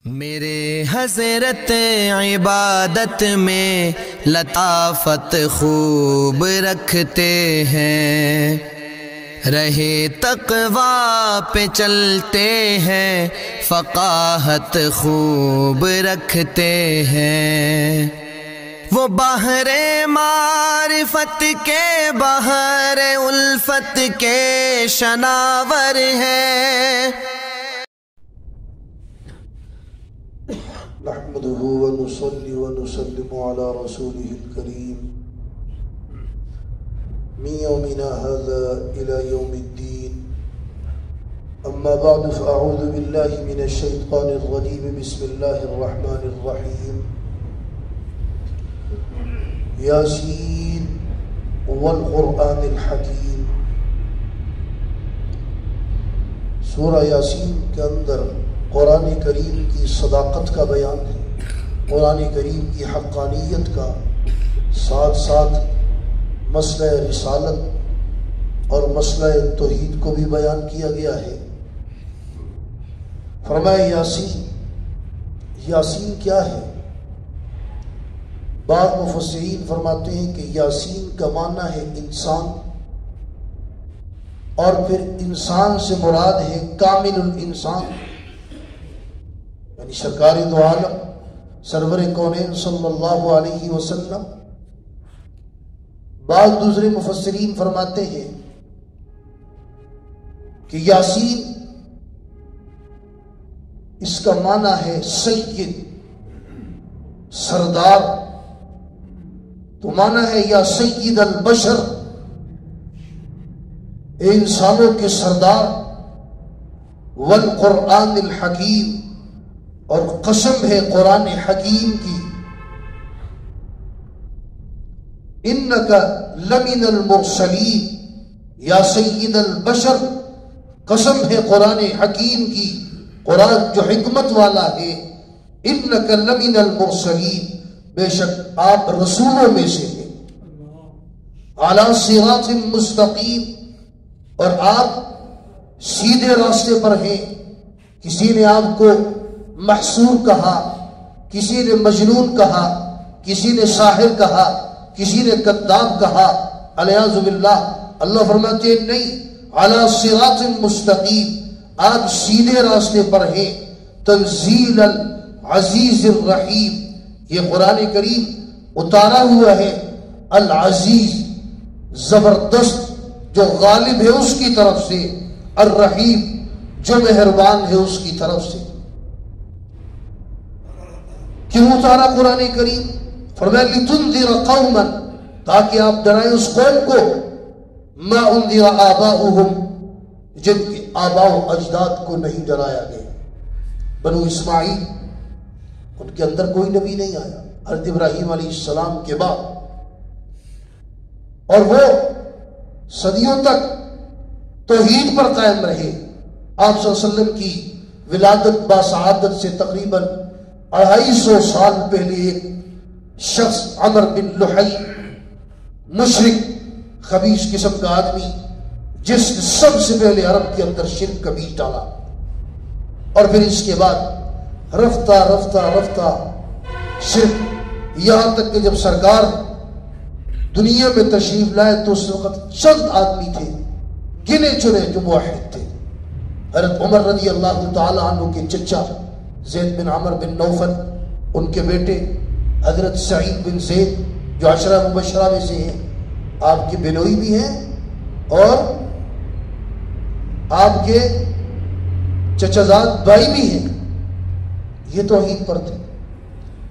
میرے حضرت عبادت میں لطافت خوب رکھتے ہیں، رہے تقویٰ پہ چلتے ہیں، فقاہت خوب رکھتے ہیں۔ وہ بحر معرفت کے بحر الفت کے شناور ہیں۔ نحمده ونصلي ونسلم على رسوله الكريم من يومنا هذا إلى يوم الدين، أما بعد فأعوذ بالله من الشيطان الرجيم. بسم الله الرحمن الرحيم. ياسين والقرآن الحكيم. سورہ یاسین کے اندر قرآن کریم کی صداقت کا بیان ہے، قرآن کریم کی حقانیت کا، ساتھ ساتھ مسئلہ رسالت اور مسئلہ توحید کو بھی بیان کیا گیا ہے۔ فرمایا یاسین، یاسین کیا ہے؟ بعض مفسرین فرماتے ہیں کہ یاسین کا معنی ہے انسان، اور پھر انسان سے مراد ہے کامل الانسان، یعنی سرکار دو عالم سرور کونین صلی اللہ علیہ وسلم۔ بعض دوسرے مفسرین فرماتے ہیں کہ یاسین اس کا معنی ہے سید، سردار، تو معنی ہے یا سید البشر، اے انسانوں کے سردار، والقرآن الحکیم، اور قسم ہے قرآن حکیم کی، انک لمن المرسلین، یا سید البشر، قسم ہے قرآن حکیم کی، قرآن جو حکمت والا ہے، انک لمن المرسلین، بے شک آپ رسولوں میں سے ہیں، علی صراط مستقیم، اور آپ سیدھے راستے پر ہیں۔ کسی نے آپ کو محسور کہا، کسی نے مجنون کہا، کسی نے ساحر کہا، کسی نے کذاب کہا، الیاذ باللہ، اللہ فرماتے ہیں نہیں، علی صراط مستقیم، آپ سیدھے راستے پر ہیں۔ تنزیل العزیز الرحیم، یہ قرآن کریم اتارا ہوا ہے العزیز، زبردست، جو غالب ہے اس کی طرف سے، الرحیم، جو مہربان ہے اس کی طرف سے۔ کیوں اتارا قرآن کریم؟ فرمایا لتنذر قوما، تاکہ آپ ڈرائیں اس قوم کو، ما انذر آباؤہم، جن کے آباء و اجداد کو نہیں ڈرایا گیا۔ بنو اسماعیل، ان کے اندر کوئی نبی نہیں آیا حضرت ابراہیم علیہ السلام کے بعد، اور وہ صدیوں تک توحید پر قائم رہے۔ آپ صلی اللہ علیہ وسلم کی ولادت باسعادت سے تقریباً 250 سال پہلے ایک شخص عمر بن لحی، مشرک خبیث قسم کا آدمی، جس نے سب سے پہلے عرب کے اندر شرک کا بیج ڈالا، اور پھر اس کے بعد رفتہ رفتہ رفتہ شرک، یہاں تک کہ جب سرکار دنیا میں تشریف لائے تو اس وقت چند آدمی تھے، گنے چنے جو موحد تھے۔ حضرت عمر رضی اللہ تعالی عنہ کے چچا زید بن عمر بن نوفل، ان کے بیٹے حضرت سعید بن زید جو عشرہ مبشرہ میں سے ہیں، آپ کے بنوئی بھی ہیں، اور آپ کے چچازاد بھائی بھی ہیں، یہ توحید پر تھے۔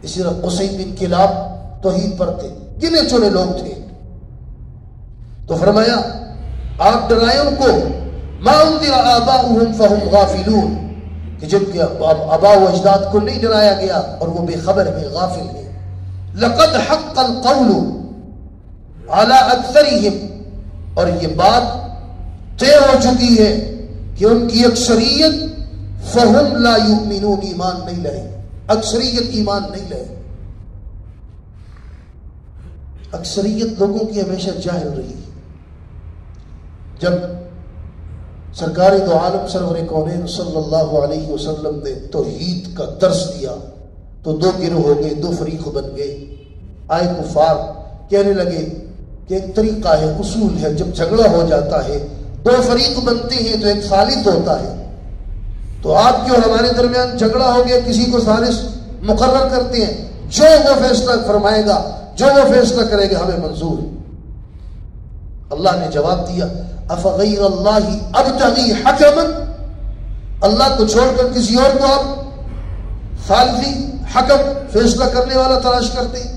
اسی طرح قصی بن کلاب توحید پر تھے، گنے چنے لوگ تھے۔ تو فرمایا آپ ڈرائیں ان کو، ما انذر آباؤہم فہم غافلون، کہ جن کے آباء و اجداد کو نہیں ڈرایا گیا اور وہ بے خبر ہیں، غافل ہیں۔ لقد حق القول علی اکثرہم، اور یہ بات طے ہو چکی ہے کہ ان کی اکثریت، فہم لا یؤمنون، ایمان نہیں لائے، اکثریت ایمان نہیں لائے۔ اکثریت لوگوں کی ہمیشہ جاہل رہی۔ جب سرکار دو عالم سرور کونین صلی اللہ علیہ وسلم نے توحید کا درس دیا تو دو گروہ ہو گئے، دو فریق بن گئے. آئے کفار کہنے لگے کہ ایک طریقہ ہے، اصول ہے، جب جھگڑا ہو جاتا ہے دو فریق بنتے ہیں تو ایک ثالث ہوتا ہے. تو آپ کے اور ہمارے درمیان جھگڑا ہو گیا، کسی کو ثالث مقرر کرتے ہیں، جو وہ فیصلہ فرمائے گا، جو وہ فیصلہ کرے گا ہمیں منظور ہے. اللہ نے جواب دیا افغیر اللہ ابتغی حکما، اللہ کو چھوڑ کر کسی اور کو آپ ثالثی حکم فیصلہ کرنے والا تلاش کرتے ہیں.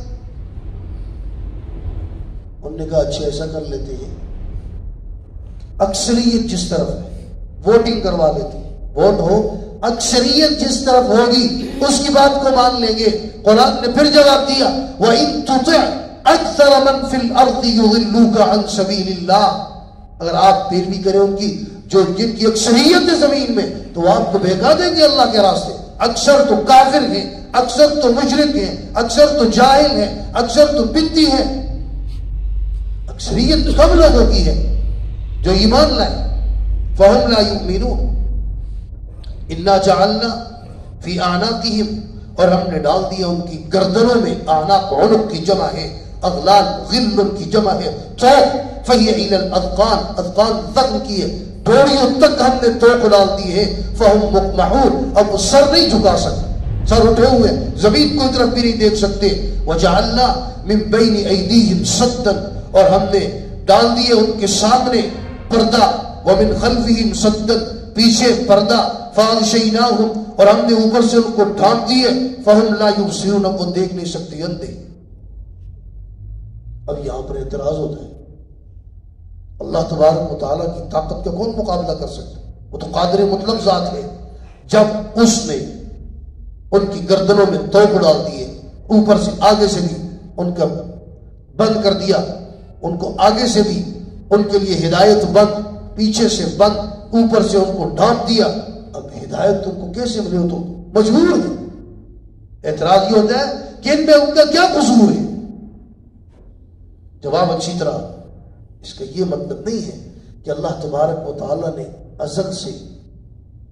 انہوں نے کہا اچھا ایسا کر لیتے ہیں، اکثریت جس طرف ہے ووٹنگ کروا لیتے ہیں، ووٹ ہو، اکثریت جس طرف ہوگی اس کی بات کو مان لیں گے. قرآن نے پھر جواب دیا وَإِن تُطِعْ أَكْثَرَ مَنْ فِي الْأَرْضِ يُضِلُّوكَ عَنْ سَبِيلِ اللَّهِ، اگر آپ پیروی کریں ان کی، جو جن کی اکثریت ہے زمین میں، تو وہ آپ کو بہکا دیں گے اللہ کے راستے. اکثر تو کافر ہیں، اکثر تو مشرک ہیں، اکثر تو جاہل ہیں، اکثر تو بدعی ہیں. اکثریت کم لوگوں کی ہے جو ایمان لائے. فَهُمْ لَا يُؤْمِنُونَ إِنَّا جَعَلْنَا فِي أَعْنَاقِهِمْ، اور ہم نے ڈال دیا ان کی گردنوں میں، اعناق عنق کی جمع ہے، اغلال غل کی جمع ہے، توق فَهِيَ إِلَى الْأَذْقَانِ، اذقان زخم کی ہے، ڈوریوں تک ہم نے توق ڈال دی ہے. فَهُمْ مُقْمَحُونَ، اب وہ سر نہیں جھکا سکتے، سر اٹھے ہوئے، زمین کو طرف بھی نہیں دیکھ سکتے. وَجَعَلْنَا مِن بَيْنِ أَيْدِيهِمْ سَدًّا، اور ہم نے ڈال دیے ان کے سامنے پردہ، وَمِن خَلْفِهِمْ سَدًّا، پیچھے پردہ. فَأَغْشَيْنَاهُمْ، اور ہم نے اوپر سے ان کو ڈھانپ دیے. فَهُمْ لَا يُبْصِرُونَ، اب وہ دیکھ نہیں سکتے، اندھے. اب یہاں پر اعتراض ہوتا ہے، اللہ تبارک و تعالیٰ کی طاقت کا کون مقابلہ کر سکتا ہے؟ وہ تو قادر مطلق ذات ہے. جب اس نے ان کی گردنوں میں توق ڈال دیے، اوپر سے آگے سے بھی ان کا بند کر دیا، ان کو آگے سے بھی ان کے لیے ہدایت بند، پیچھے سے بند، اوپر سے ان کو ڈھانپ دیا. اب ہدایت ان کو کیسے ملے؟ ہو تو مجبور ہے. اعتراض یہ ہوتا ہے کہ ان میں ان کا کیا قصور ہے؟ جواب اچھی طرح اس کا یہ مطلب نہیں ہے کہ اللہ تبارک و تعالیٰ نے ازل سے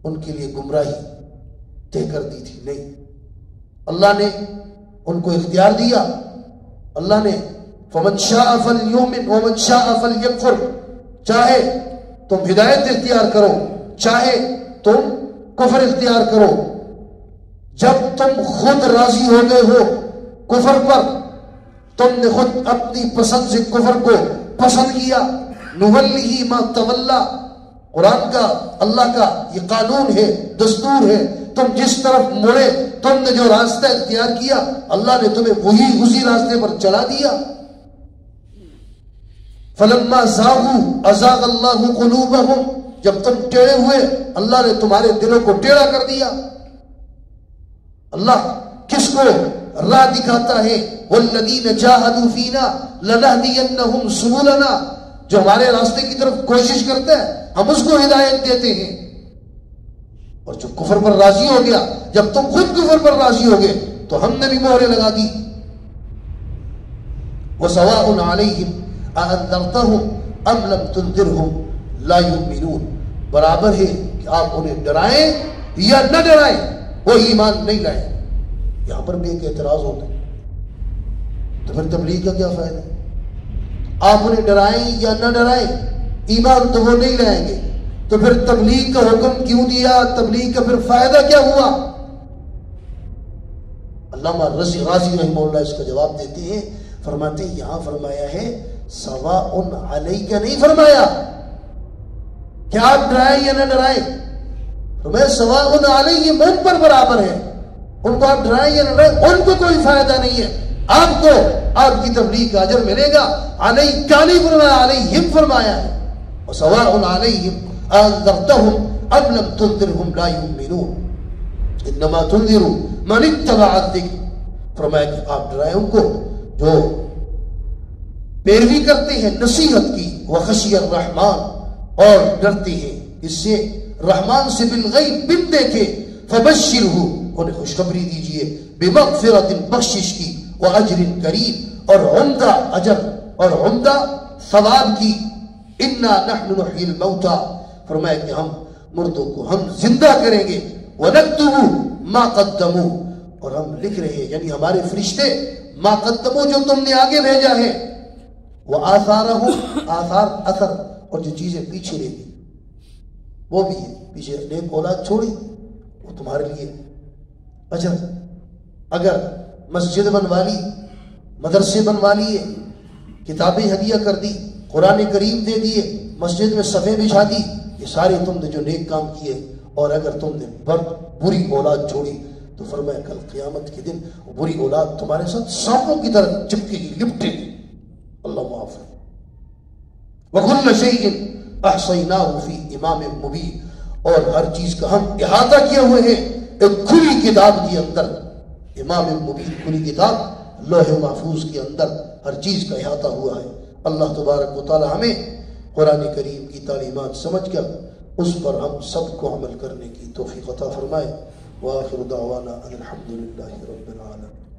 ان کے لیے گمراہی طے کر دی تھی. نہیں، اللہ نے ان کو اختیار دیا. اللہ نے فَمَنْ شَاءَ فَلْيُؤْمِنْ وَمَنْ شَاءَ فَلْيَكْفُرْ، چاہے تم ہدایت اختیار کرو، چاہے تم کفر اختیار کرو. جب تم خود راضی ہو گئے ہو کفر پر، تم نے خود اپنی پسند سے کفر کو پسند کیا، نُوَلِّهِ مَا تَوَلَّى، قرآن کا، اللہ کا یہ قانون ہے، دستور ہے. تم جس طرف مڑے، تم نے جو راستہ اختیار کیا، اللہ نے تمہیں اسی راستے پر چلا دیا. فَلَمَّا زَاغُوا أَزَاغَ اللَّهُ قُلُوبَهُمْ، جب تم ٹیڑے ہوئے اللہ نے تمہارے دلوں کو ٹیڑھا کر دیا. اللہ کس کو راہ دکھاتا ہے؟ وَالَّذِينَ جَاهَدُوا فِينَا لَنَهْدِيَنَّهُمْ سُبُلَنَا، جو ہمارے راستے کی طرف کوشش کرتا ہے ہم اس کو ہدایت دیتے ہیں. اور جو کفر پر راضی ہو گیا، جب تم خود کفر پر راضی ہو گئے تو ہم نے بھی مہریں لگا دی. وَسَوَاءٌ عَلَيْهِمْ أَأَنذَرْتَهُمْ أَمْ لَمْ تُنذِرْهُمْ لَا يُؤْمِنُونَ، برابر ہے کہ آپ انہیں ڈرائیں یا نہ ڈرائیں، وہ ایمان نہیں لائیں. یہاں پر بھی ایک اعتراض ہوتا ہے، تو پھر تبلیغ کا کیا فائدہ؟ آپ انہیں ڈرائیں یا نہ ڈرائیں، ایمان تو وہ نہیں لائیں گے، تو پھر تبلیغ کا حکم کیوں دیا؟ تبلیغ کا پھر فائدہ کیا ہوا؟ علامہ غازی رحمہ اللہ اس کا جواب دیتے ہیں، فرماتے ہیں یہاں فرمایا ہے سواء علیک، نہیں فرمایا کہ آپ ڈرائیں یا نہ ڈرائیں. فرمایا سواء علیہم، ان پر برابر ہے، ان کو آپ ڈرائیں یا نہ ڈرائیں ان کو کوئی فائدہ نہیں ہے. آپ کو آپ کی تبلیغ کا اجر ملے گا. علیک نہیں فرمایا، علیہم فرمایا ہے. وسواء علیہم انذرتهم ام لم تنذرهم لا يؤمنون انما تنذر من اتبع الذکر. فرمایا کہ آپ ڈرائیں ان کو جو پیروی کرتے ہیں نصیحت کی، وخشی الرحمن، اور ڈرتے ہیں اس سے رحمان سے بالغیب، بن دیکھے، فبشرہ، انہیں خوشخبری دیجئے، بمغفرت، بخشش کی، واجر کریم، اور عمدہ اجر اور عمدہ ثواب کی. انا نحن نحیی الموتى، فرمایا کہ ہم مردوں کو ہم زندہ کریں گے، وَنَكْتُبُ مَا قَدَّمُوا، اور ہم لکھ رہے ہیں یعنی ہمارے فرشتے ما قدموا جو تم نے آگے بھیجا ہے، وہ آثارہم، آثار اثر، اور جو چیزیں پیچھے رہ گئی وہ بھی ہے، پیچھے نیک اولاد چھوڑی وہ تمہارے لیے اجر۔ اگر مسجد بنوا لی، مدرسے بنوا لیے، کتابیں ہدیہ کر دی، قرآن کریم دے دیے، مسجد میں صفیں بچھا دی، یہ سارے تم نے جو نیک کام کیے۔ اور اگر تم نے بری اولاد چھوڑی تو فرمایا کل قیامت کے دن وہ بری اولاد تمہارے ساتھ سانپوں کی طرح چپکے گی، لپٹے گی۔ اللہ معاف ہے۔ وَكُلَّ شَيْءٍ أَحْصَيْنَاهُ فِي إِمَامٍ مُبِينٍ، اور ہر چیز کا ہم احاطہ کیے ہوئے ہیں ایک کھلی کتاب کے اندر، امام مبین، کھلی کتاب لوح محفوظ کے اندر ہر چیز کا احاطہ ہوا ہے۔ اللہ تبارک و تعالی ہمیں قرآن کریم کی تعلیمات سمجھ کر اس پر ہم سب کو عمل کرنے کی توفیق عطا فرمائے۔ وآخر دعوانا ان الحمد للہ رب العالمین۔